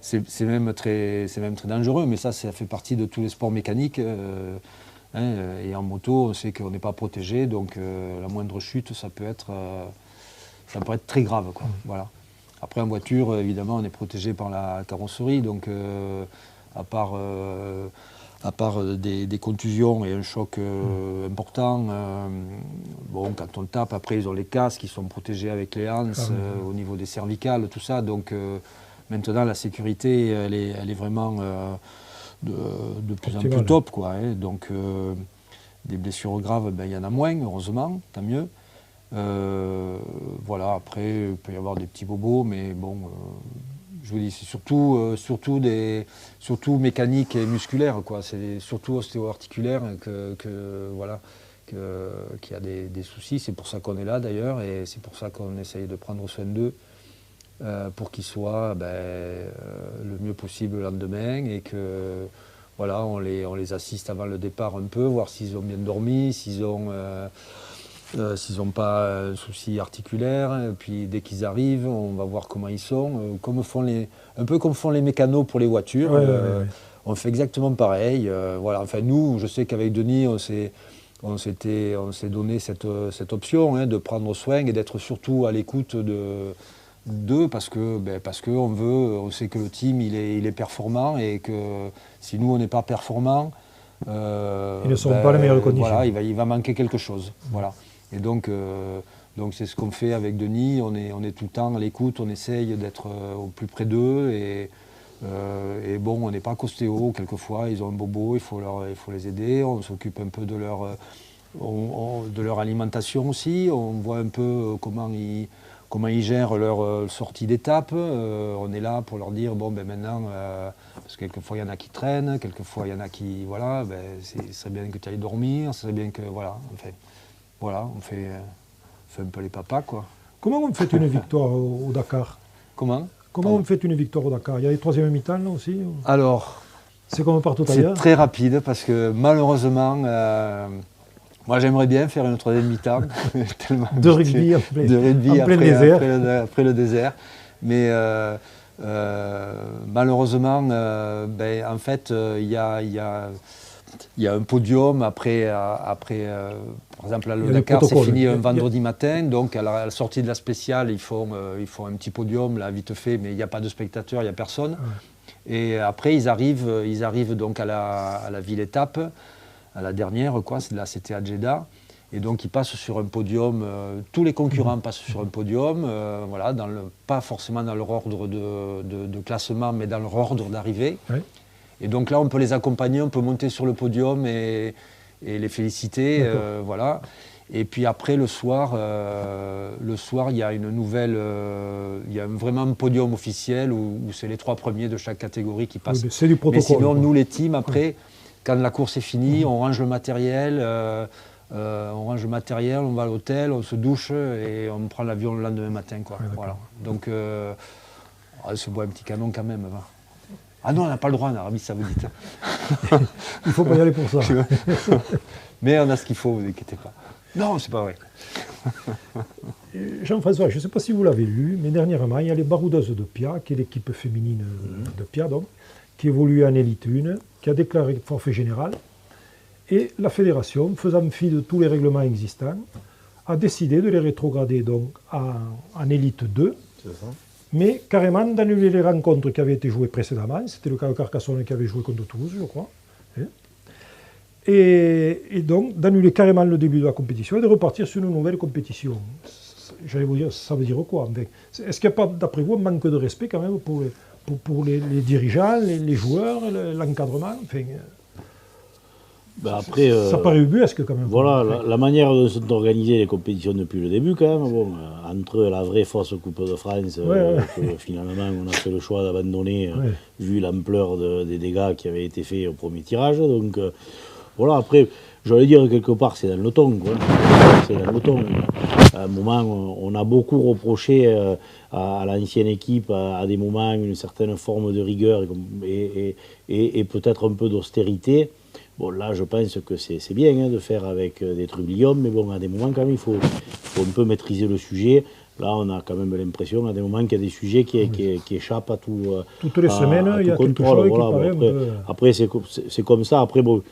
c'est même très dangereux, mais ça fait partie de tous les sports mécaniques. Et en moto, on sait qu'on n'est pas protégé, donc la moindre chute, ça peut être très grave, quoi. Voilà. Après, en voiture, évidemment, on est protégé par la carrosserie, donc à part des contusions et un choc important, quand on tape, après, ils ont les casques, ils sont protégés avec les hanches au niveau des cervicales, tout ça. Donc maintenant, la sécurité, elle est vraiment... de plus en plus top, quoi, hein. Donc des blessures graves, il y en a moins, heureusement, tant mieux. Voilà, après il peut y avoir des petits bobos, mais bon, je vous dis, c'est surtout mécanique et musculaire, quoi. C'est surtout ostéo-articulaire qui a des soucis. C'est pour ça qu'on est là d'ailleurs, et c'est pour ça qu'on essaye de prendre soin d'eux. Pour qu'ils soient le mieux possible le lendemain et que voilà, on les assiste avant le départ un peu, voir s'ils ont bien dormi, s'ils n'ont pas un souci articulaire. Et puis dès qu'ils arrivent, on va voir comment ils sont, un peu comme font les mécanos pour les voitures. On fait exactement pareil. Voilà. Enfin, nous, je sais qu'avec Denis, on s'est donné cette option, de prendre soin et d'être surtout à l'écoute d'eux parce que on sait que le team il est performant et que si nous on n'est pas performant, Ils ne seront pas les meilleures conditions. Voilà, il va manquer quelque chose. Voilà. Et donc c'est ce qu'on fait avec Denis. On est tout le temps à l'écoute, on essaye d'être au plus près d'eux. Et bon, on n'est pas costéo. Quelquefois, ils ont un bobo, il faut les aider. On s'occupe un peu de leur alimentation aussi. On voit un peu comment ils gèrent leur sortie d'étape. On est là pour leur dire, bon, ben maintenant, parce que quelquefois il y en a qui traînent, quelquefois il y en a qui, voilà, ben, ce serait bien que tu ailles dormir, ce serait bien que, voilà, on fait un peu les papas, quoi. Comment on fait une victoire au Dakar? Comment on fait une victoire au Dakar? Il y a les troisième mi-temps là aussi? Alors, c'est comme partout ailleurs? C'est très rapide parce que malheureusement, moi j'aimerais bien faire une troisième mi-temps. de rugby en plein désert. Après le désert. Mais malheureusement, en fait, il y a un podium après par exemple, là, le Dakar, c'est fini un vendredi matin, donc à la sortie de la spéciale, ils font un petit podium, là, vite fait, mais il n'y a pas de spectateurs, il n'y a personne. Ouais. Et après, ils arrivent donc à la ville étape, à la dernière, quoi. Là, c'était à Jeddah. Et donc, ils passent sur un podium, tous les concurrents passent sur un podium, voilà, pas forcément dans leur ordre de classement, mais dans leur ordre d'arrivée. Ouais. Et donc là, on peut les accompagner, on peut monter sur le podium et les féliciter, voilà. Et puis après, le soir, il y a une nouvelle, il y a vraiment un podium officiel où c'est les 3 premiers de chaque catégorie qui passent. Oui, c'est du protocole. Mais sinon, nous, les teams, après, quand la course est finie, on range le matériel, on va à l'hôtel, on se douche et on prend l'avion le lendemain matin, quoi. Ouais, voilà. Donc, on se boit un petit canon quand même. Va. Ah non, on n'a pas le droit en Arabie Saoudite. Il ne faut pas y aller pour ça. Mais on a ce qu'il faut, vous inquiétez pas. Non, c'est pas vrai. Jean-François, je ne sais pas si vous l'avez lu, mais dernièrement, il y a les Baroudeuses de Pia, qui est l'équipe féminine de Pia, donc, qui évolue en élite 1, qui a déclaré forfait général. Et la fédération, faisant fi de tous les règlements existants, a décidé de les rétrograder donc en élite 2. C'est ça. Mais carrément d'annuler les rencontres qui avaient été jouées précédemment. C'était le cas de Carcassonne qui avait joué contre Toulouse, je crois. Et donc d'annuler carrément le début de la compétition et de repartir sur une nouvelle compétition. J'allais vous dire, ça veut dire quoi? Est-ce qu'il n'y a pas, d'après vous, un manque de respect quand même pour les dirigeants, les joueurs, l'encadrement? Enfin, après, ça paraît ubuesque quand même. Voilà, la manière d'organiser les compétitions depuis le début quand même, bon, entre la vraie fausse Coupe de France, que finalement on a fait le choix d'abandonner, vu l'ampleur des dégâts qui avaient été faits au premier tirage. Donc voilà, après, j'allais dire quelque part, c'est dans le ton, quoi. C'est dans le ton. À un moment, on a beaucoup reproché à l'ancienne équipe, à des moments, une certaine forme de rigueur et peut-être un peu d'austérité. Bon, là, je pense que c'est bien de faire avec des trubliums, mais bon, à des moments, quand même, il faut un peu maîtriser le sujet. Là, on a quand même l'impression, à des moments, qu'il y a des sujets qui échappent à tout contrôle. Toutes les semaines, il y a quelque chose qui paraît un peu... Après, c'est comme ça. Après, bon...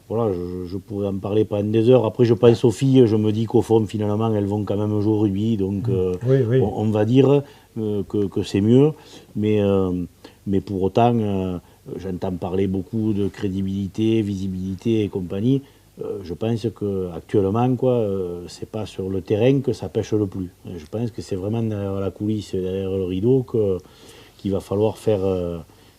Voilà, je pourrais en parler pendant des heures. Après, je pense aux filles, je me dis qu'au fond, finalement, elles vont quand même jouer au rugby. Donc, on va dire que c'est mieux. Mais pour autant, j'entends parler beaucoup de crédibilité, visibilité et compagnie. Je pense qu'actuellement, c'est pas sur le terrain que ça pêche le plus. Je pense que c'est vraiment derrière la coulisse, derrière le rideau, qu'il va falloir faire...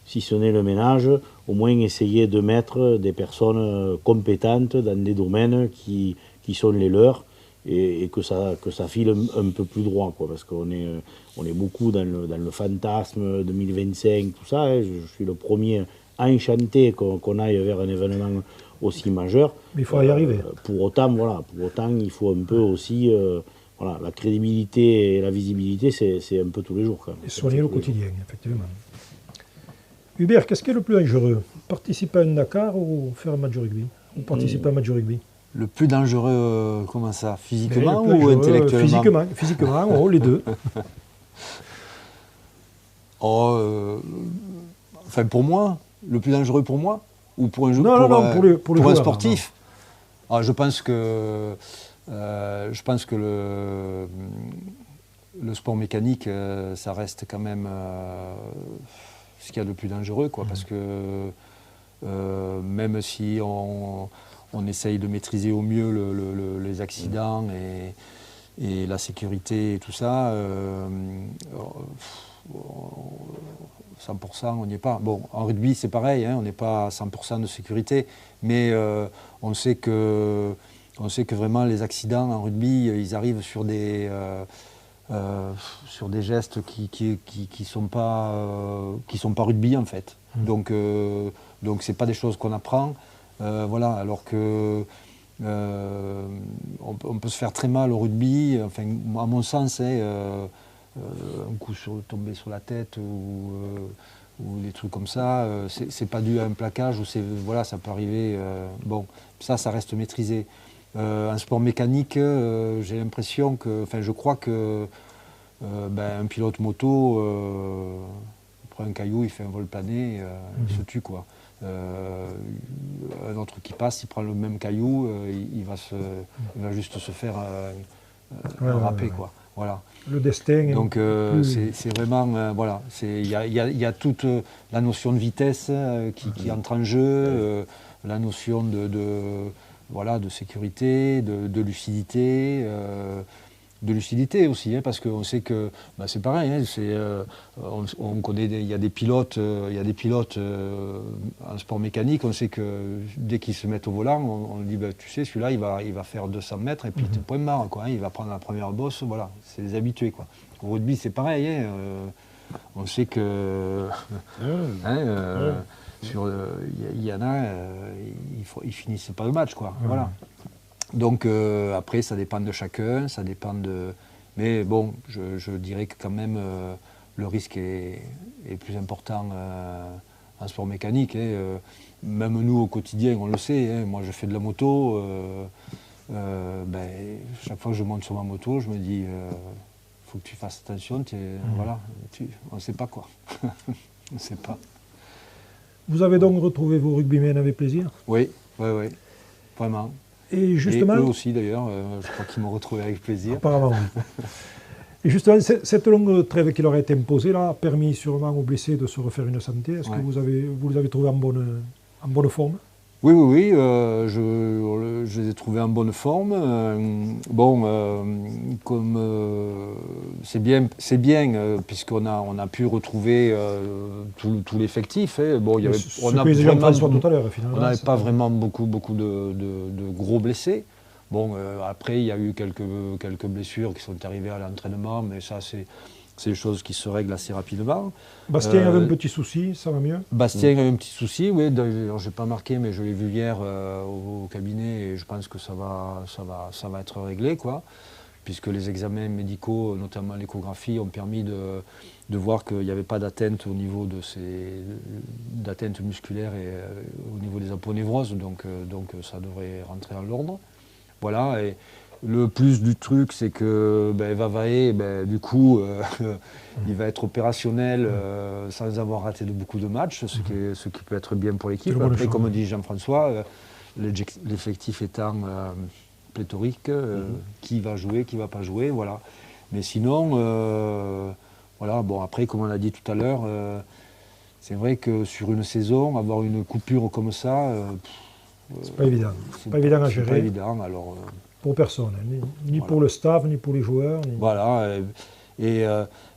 si ce n'est le ménage, au moins essayer de mettre des personnes compétentes dans des domaines qui sont les leurs et que ça file un peu plus droit, quoi, parce qu'on est beaucoup dans le fantasme 2025, tout ça. Hein, je suis le premier enchanté qu'on aille vers un événement aussi majeur. Mais il faut y arriver. Pour autant, il faut un peu aussi... la crédibilité et la visibilité, c'est un peu tous les jours. Quand même. Et soigner le quotidien, effectivement. Hubert, qu'est-ce qui est le plus dangereux? Participer à un Dakar ou faire un match de rugby? Ou participer à un match de rugby? Le plus dangereux, comment ça? Physiquement ou intellectuellement? Physiquement, les deux. Enfin, pour moi, le plus dangereux pour moi? Ou pour un pour un sportif? Alors, je pense que le sport mécanique, ça reste quand même... ce qu'il y a de plus dangereux, quoi, parce que même si on essaye de maîtriser au mieux les accidents et la sécurité et tout ça, 100% on n'y est pas. Bon, en rugby c'est pareil, hein, on n'est pas à 100% de sécurité, mais on sait que vraiment les accidents en rugby, ils arrivent sur des gestes qui sont pas rugby en fait. Donc c'est pas des choses qu'on apprend, voilà. Alors que on peut se faire très mal au rugby. Enfin, à mon sens, hein, un coup tombé sur la tête ou des trucs comme ça, c'est pas dû à un plaquage ou voilà, ça peut arriver. Bon, ça reste maîtrisé. Un sport mécanique, j'ai l'impression que, enfin, je crois que un pilote moto il prend un caillou, il fait un vol plané, il se tue quoi. Un autre qui passe, il prend le même caillou, il va juste se faire râper quoi. Voilà. Le destin. Donc c'est vraiment voilà, il y a toute la notion de vitesse qui entre en jeu, la notion voilà, de sécurité, de lucidité. De lucidité aussi, hein, parce qu'on sait que c'est pareil, hein, on connaît, il y a des pilotes, en sport mécanique, on sait que dès qu'ils se mettent au volant, on dit tu sais, celui-là il va faire 200 mètres et puis point barre, quoi, hein, il va prendre la première bosse, voilà, c'est les habitués quoi. Au rugby c'est pareil, hein, on sait que il y en a, ils finissent pas le match quoi, voilà. Donc après, ça dépend de chacun, ça dépend de... Mais bon, je dirais que quand même, le risque est plus important en sport mécanique. Hein. Même nous, au quotidien, on le sait. Hein. Moi, je fais de la moto. Chaque fois que je monte sur ma moto, je me dis, faut que tu fasses attention. Voilà, on ne sait pas quoi. On ne sait pas. Vous avez donc retrouvé vos rugbymen avec plaisir? Oui, vraiment. Et justement, eux aussi d'ailleurs, je crois qu'ils m'ont retrouvé avec plaisir. Apparemment, oui. Et justement, cette longue trêve qui leur a été imposée là, a permis sûrement aux blessés de se refaire une santé. Est-ce que vous les avez trouvés en bonne forme? Oui, je les ai trouvés en bonne forme. Comme c'est bien, puisqu'on a pu retrouver tout l'effectif. Hein. Bon, on n'avait pas vraiment beaucoup de gros blessés. Bon, après, il y a eu quelques blessures qui sont arrivées à l'entraînement, mais ça, c'est des choses qui se règlent assez rapidement. Bastien avait un petit souci, ça va mieux? Bastien avait un petit souci, oui. D'ailleurs, je n'ai pas marqué, mais je l'ai vu hier au cabinet et je pense que ça va être réglé, quoi. Puisque les examens médicaux, notamment l'échographie, ont permis de voir qu'il n'y avait pas d'atteinte au niveau d'atteinte musculaire et au niveau des aponevroses, donc ça devrait rentrer en l'ordre. Voilà. Et le plus du truc, c'est que Vavae, du coup, il va être opérationnel sans avoir raté beaucoup de matchs, ce qui peut être bien pour l'équipe. Après, comme dit Jean-François, l'effectif étant pléthorique, qui va jouer, qui ne va pas jouer, voilà. Mais sinon, voilà, bon, après, comme on l'a dit tout à l'heure, c'est vrai que sur une saison, avoir une coupure comme ça, c'est pas évident. C'est pas évident à gérer. C'est pas évident, alors... Pour personne, ni voilà. Pour le staff, ni pour les joueurs. Voilà, et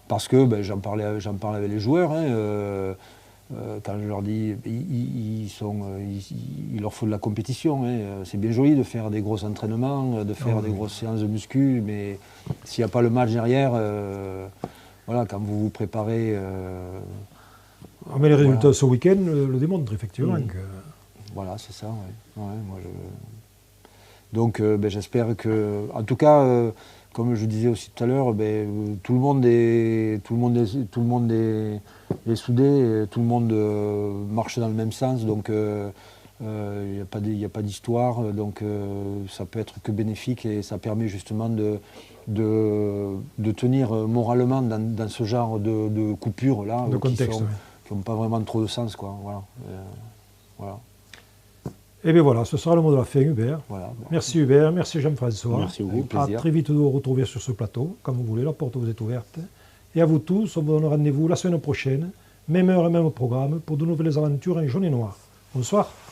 parce que j'en parlais avec les joueurs, hein, quand je leur dis, il leur faut de la compétition. Hein, c'est bien joli de faire des gros entraînements, de faire des grosses séances de muscu, mais s'il n'y a pas le match derrière, voilà, quand vous vous préparez... mais les résultats ce week-end le démontrent effectivement. Que... Voilà, c'est ça, ouais. Moi, donc j'espère que, en tout cas, comme je disais aussi tout à l'heure, tout le monde est soudé, tout le monde marche dans le même sens, donc il n'y a pas d'histoire, donc ça peut être que bénéfique et ça permet justement de tenir moralement dans ce genre de coupures là, qui n'ont pas vraiment trop de sens, quoi. Voilà. Et bien voilà, ce sera le mot de la fin, Hubert. Voilà, bon. Merci Hubert, merci Jean-François. Merci beaucoup. À très vite de vous retrouver sur ce plateau, comme vous voulez, la porte vous est ouverte. Et à vous tous, on vous donne rendez-vous la semaine prochaine, même heure et même programme, pour de nouvelles aventures en jaune et noir. Bonsoir.